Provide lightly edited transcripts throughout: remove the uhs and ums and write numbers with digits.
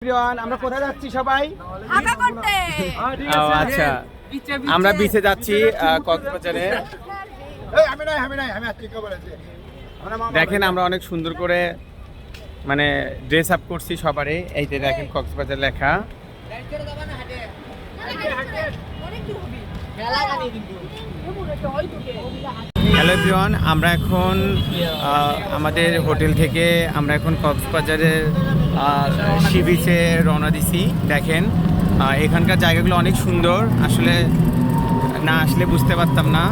আমরা কোথায় যাচ্ছি সবাই? আচ্ছা, আমরা বিচে যাচ্ছি কক্সবাজারে। দেখেন আমরা অনেক সুন্দর করে মানে ড্রেস আপ করছি সবারই। এই যে দেখেন কক্সবাজার লেখা। হ্যালো এভরিওয়ান, আমরা এখন আমাদের হোটেল থেকে আমরা এখন কক্সবাজারের সি বিচে রওনা দিছি। দেখেন এখানকার জায়গাগুলো অনেক সুন্দর, আসলে না আসলে বুঝতে পারতাম না।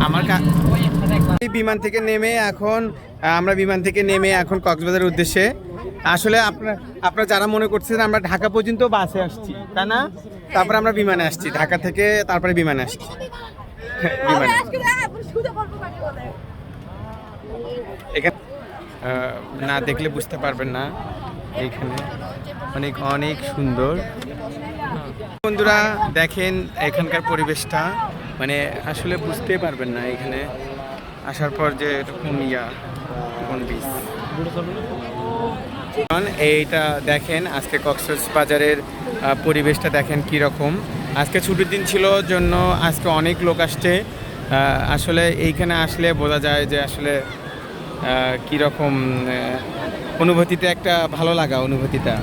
আমার বিমান থেকে নেমে এখন কক্সবাজারের উদ্দেশ্যে। আসলে আপনারা যারা মনে করছেন আমরা ঢাকা পর্যন্ত বাসে আসছি, তাই না? তারপরে আমরা বিমানে আসছি, ঢাকা থেকে তারপরে বিমানে আসছি। এখানে না দেখলে বুঝতে পারবেন না, এইখানে অনেক অনেক সুন্দর। বন্ধুরা দেখেন এখানকার পরিবেশটা, মানে আসলে বুঝতে পারবেন না এখানে আসার পর যে কোন বিচ। এইটা দেখেন আজকে কক্সবাজারের পরিবেশটা দেখেন কি রকম। আজকে ছুটির দিন ছিল জন্য আজকে অনেক লোক আসছে। আসলে এইখানে আসলে বোঝা যায় যে আসলে কীরকম অনুভূতিতে একটা ভালো লাগা অনুভূতিটা।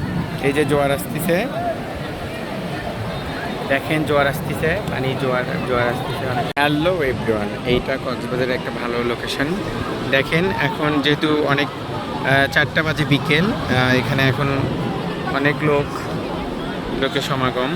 এই যে জোয়ার আসতেছে, দেখেন জোয়ার আসতেছে, মানে জোয়ার আসতেছে। হ্যালো এভরিওয়ান, এইটা কক্সবাজারের একটা ভালো লোকেশন। দেখেন এখন যেহেতু অনেক 4টা বাজে বিকেল, এখানে এখন অনেক লোকের সমাগম।